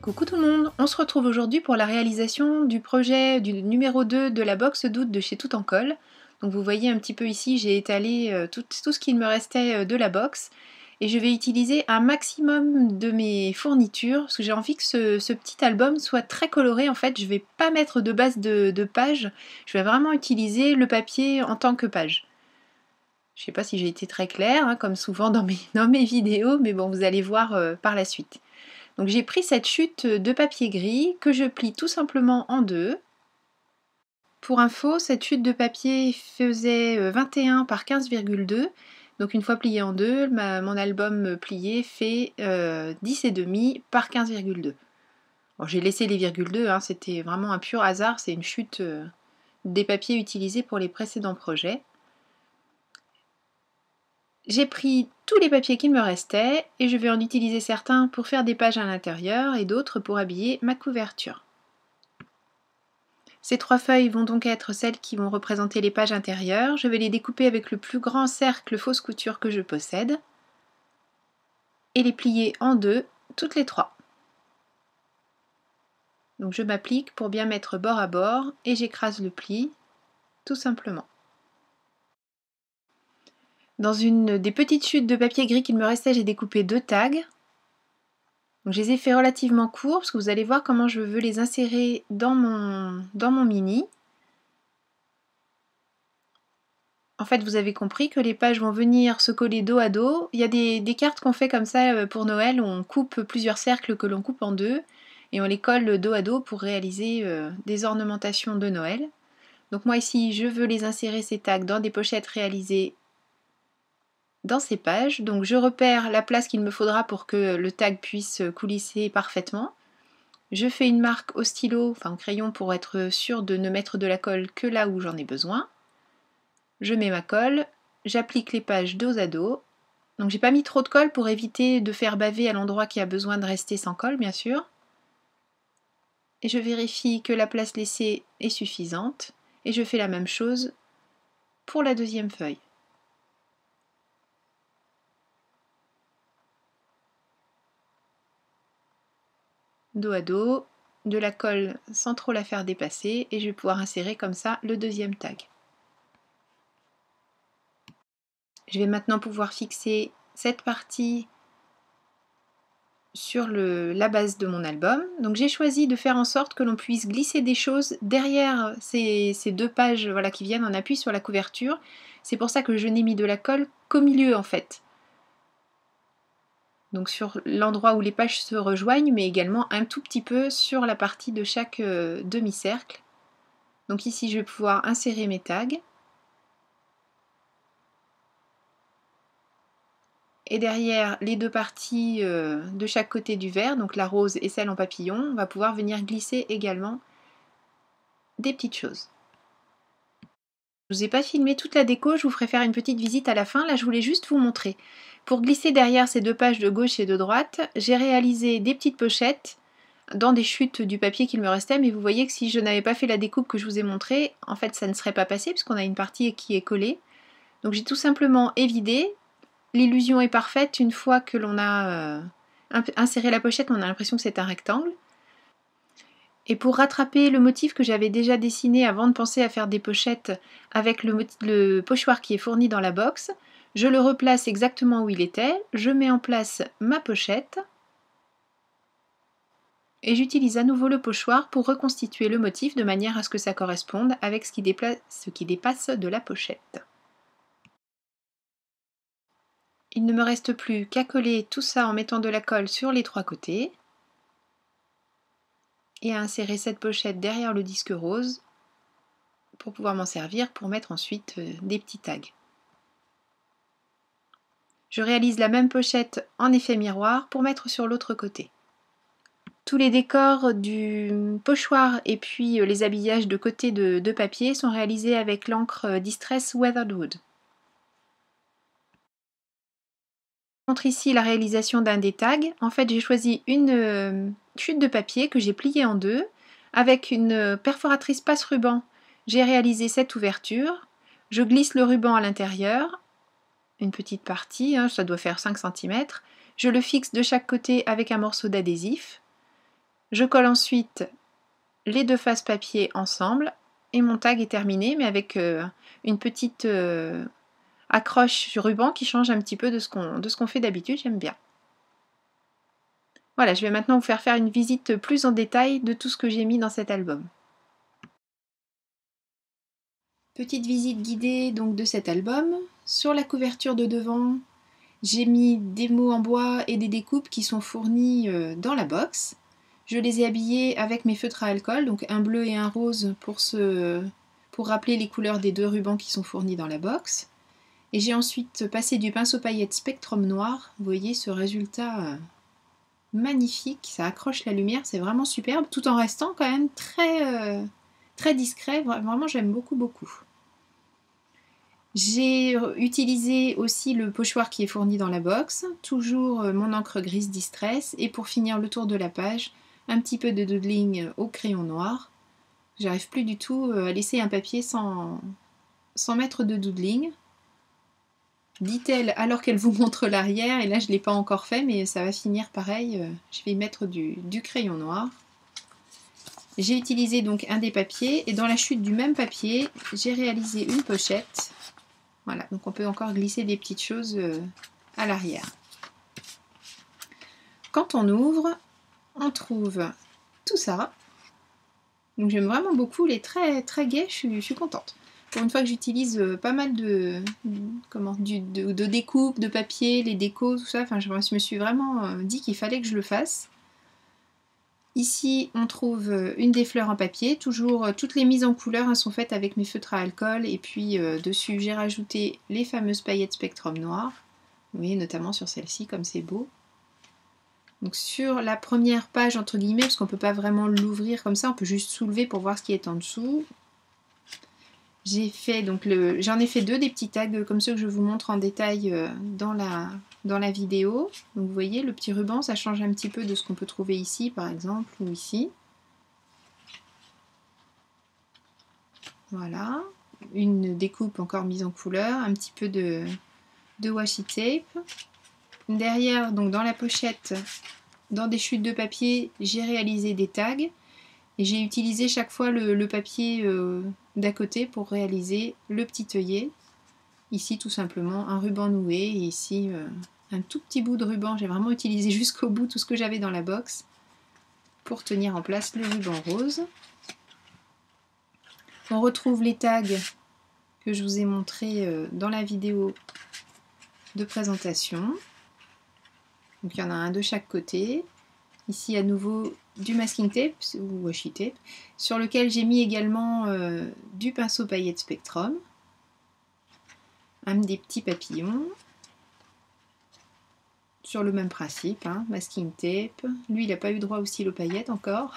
Coucou tout le monde, on se retrouve aujourd'hui pour la réalisation du projet du numéro 2 de la box d'août de chez Tout en Colle. Donc vous voyez un petit peu ici, j'ai étalé tout ce qu'il me restait de la box et je vais utiliser un maximum de mes fournitures parce que j'ai envie que ce petit album soit très coloré. En fait, je ne vais pas mettre de base de page, je vais vraiment utiliser le papier en tant que page. Je ne sais pas si j'ai été très claire, hein, comme souvent dans mes vidéos, mais bon, vous allez voir par la suite. Donc j'ai pris cette chute de papier gris que je plie tout simplement en deux. Pour info, cette chute de papier faisait 21 par 15,2. Donc une fois plié en deux, mon album plié fait 10,5 par 15,2. Bon, j'ai laissé les virgules 2, hein, c'était vraiment un pur hasard, c'est une chute des papiers utilisés pour les précédents projets. J'ai pris tous les papiers qu'il me restait et je vais en utiliser certains pour faire des pages à l'intérieur et d'autres pour habiller ma couverture. Ces trois feuilles vont donc être celles qui vont représenter les pages intérieures. Je vais les découper avec le plus grand cercle fausse couture que je possède et les plier en deux, toutes les trois. Donc je m'applique pour bien mettre bord à bord et j'écrase le pli, tout simplement. Dans une des petites chutes de papier gris qu'il me restait, j'ai découpé deux tags. Donc je les ai fait relativement courts parce que vous allez voir comment je veux les insérer dans mon mini. En fait, vous avez compris que les pages vont venir se coller dos à dos. Il y a des cartes qu'on fait comme ça pour Noël où on coupe plusieurs cercles que l'on coupe en deux et on les colle dos à dos pour réaliser des ornementations de Noël. Donc moi ici, je veux les insérer ces tags dans des pochettes réalisées dans ces pages. Donc je repère la place qu'il me faudra pour que le tag puisse coulisser parfaitement. Je fais une marque au stylo, enfin au crayon, pour être sûre de ne mettre de la colle que là où j'en ai besoin. Je mets ma colle, j'applique les pages dos à dos. Donc j'ai pas mis trop de colle pour éviter de faire baver à l'endroit qui a besoin de rester sans colle, bien sûr. Et je vérifie que la place laissée est suffisante. Et je fais la même chose pour la deuxième feuille. Dos à dos, de la colle sans trop la faire dépasser, et je vais pouvoir insérer comme ça le deuxième tag. Je vais maintenant pouvoir fixer cette partie sur la base de mon album. Donc j'ai choisi de faire en sorte que l'on puisse glisser des choses derrière ces deux pages, voilà, qui viennent en appui sur la couverture. C'est pour ça que je n'ai mis de la colle qu'au milieu en fait. Donc sur l'endroit où les pages se rejoignent, mais également un tout petit peu sur la partie de chaque demi-cercle. Donc ici je vais pouvoir insérer mes tags. Et derrière les deux parties de chaque côté du verre, donc la rose et celle en papillon, on va pouvoir venir glisser également des petites choses. Je ne vous ai pas filmé toute la déco, je vous ferai faire une petite visite à la fin. Là, je voulais juste vous montrer. Pour glisser derrière ces deux pages de gauche et de droite, j'ai réalisé des petites pochettes dans des chutes du papier qu'il me restait, mais vous voyez que si je n'avais pas fait la découpe que je vous ai montrée, en fait ça ne serait pas passé puisqu'on a une partie qui est collée. Donc j'ai tout simplement évidé. L'illusion est parfaite une fois que l'on a inséré la pochette, on a l'impression que c'est un rectangle. Et pour rattraper le motif que j'avais déjà dessiné avant de penser à faire des pochettes avec le pochoir qui est fourni dans la box, je le replace exactement où il était, je mets en place ma pochette et j'utilise à nouveau le pochoir pour reconstituer le motif de manière à ce que ça corresponde avec ce qui dépasse de la pochette. Il ne me reste plus qu'à coller tout ça en mettant de la colle sur les trois côtés et à insérer cette pochette derrière le disque rose pour pouvoir m'en servir pour mettre ensuite des petits tags. Je réalise la même pochette en effet miroir pour mettre sur l'autre côté. Tous les décors du pochoir et puis les habillages de côté de papier sont réalisés avec l'encre Distress Weathered Wood. Je montre ici la réalisation d'un des tags. En fait, j'ai choisi une chute de papier que j'ai pliée en deux. Avec une perforatrice passe-ruban, j'ai réalisé cette ouverture. Je glisse le ruban à l'intérieur, une petite partie, ça doit faire 5 cm. Je le fixe de chaque côté avec un morceau d'adhésif. Je colle ensuite les deux faces papier ensemble et mon tag est terminé, mais avec une petite accroche sur ruban qui change un petit peu de ce qu'on fait d'habitude, j'aime bien. Voilà, je vais maintenant vous faire une visite plus en détail de tout ce que j'ai mis dans cet album. Petite visite guidée donc de cet album. Sur la couverture de devant, j'ai mis des mots en bois et des découpes qui sont fournis dans la box. Je les ai habillés avec mes feutres à alcool, donc un bleu et un rose pour rappeler les couleurs des deux rubans qui sont fournis dans la box. Et j'ai ensuite passé du pinceau paillettes Spectrum noir. Vous voyez ce résultat magnifique, ça accroche la lumière, c'est vraiment superbe, tout en restant quand même très discret. Vraiment, j'aime beaucoup. J'ai utilisé aussi le pochoir qui est fourni dans la box, toujours mon encre grise Distress, et pour finir le tour de la page, un petit peu de doodling au crayon noir. J'arrive plus du tout à laisser un papier sans mettre de doodling. Dit-elle alors qu'elle vous montre l'arrière, et là je ne l'ai pas encore fait, mais ça va finir pareil, je vais y mettre du crayon noir. J'ai utilisé donc un des papiers, et dans la chute du même papier, j'ai réalisé une pochette. Voilà, donc on peut encore glisser des petites choses à l'arrière. Quand on ouvre, on trouve tout ça. Donc j'aime vraiment beaucoup, il est très gai, je suis contente. Pour une fois que j'utilise pas mal de découpes, de papier, les décos, tout ça, enfin je me suis vraiment dit qu'il fallait que je le fasse. Ici, on trouve une des fleurs en papier. Toujours, toutes les mises en couleur sont faites avec mes feutres à alcool. Et puis, dessus, j'ai rajouté les fameuses paillettes Spectrum noir. Vous voyez, notamment sur celle-ci, comme c'est beau. Donc, sur la première page, entre guillemets, parce qu'on ne peut pas vraiment l'ouvrir comme ça, on peut juste soulever pour voir ce qui est en dessous. J'en ai fait deux, des petits tags comme ceux que je vous montre en détail dans la vidéo. Donc vous voyez, le petit ruban, ça change un petit peu de ce qu'on peut trouver ici, par exemple, ou ici. Voilà. Une découpe encore mise en couleur, un petit peu de washi tape. Derrière, donc dans la pochette, dans des chutes de papier, j'ai réalisé des tags. Et j'ai utilisé chaque fois le papier d'à côté pour réaliser le petit œillet. Ici, tout simplement, un ruban noué. Et ici, un tout petit bout de ruban. J'ai vraiment utilisé jusqu'au bout tout ce que j'avais dans la box pour tenir en place le ruban rose. On retrouve les tags que je vous ai montrés dans la vidéo de présentation. Donc il y en a un de chaque côté. Ici, à nouveau, du masking tape ou washi tape, sur lequel j'ai mis également du pinceau paillettes Spectrum, des petits papillons, sur le même principe, masking tape. Lui, il n'a pas eu droit au stylo paillettes encore.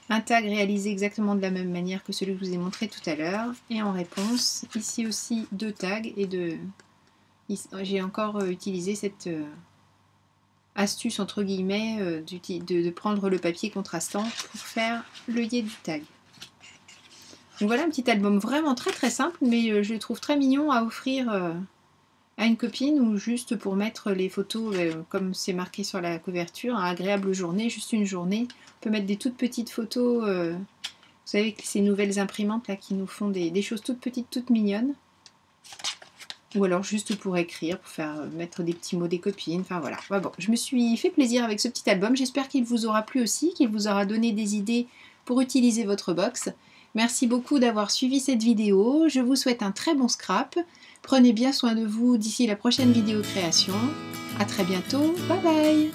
Un tag réalisé exactement de la même manière que celui que je vous ai montré tout à l'heure. Et en réponse, ici aussi, deux tags. J'ai encore utilisé cette astuce entre guillemets de prendre le papier contrastant pour faire l'œillet du tag. Donc voilà un petit album vraiment très simple, mais je le trouve très mignon à offrir à une copine ou juste pour mettre les photos comme c'est marqué sur la couverture, agréable journée, juste une journée. On peut mettre des toutes petites photos, vous savez que ces nouvelles imprimantes là qui nous font des choses toutes petites, toutes mignonnes. Ou alors juste pour écrire, pour mettre des petits mots des copines, enfin voilà. Bon, je me suis fait plaisir avec ce petit album, j'espère qu'il vous aura plu aussi, qu'il vous aura donné des idées pour utiliser votre box. Merci beaucoup d'avoir suivi cette vidéo, je vous souhaite un très bon scrap. Prenez bien soin de vous d'ici la prochaine vidéo création. A très bientôt, bye bye.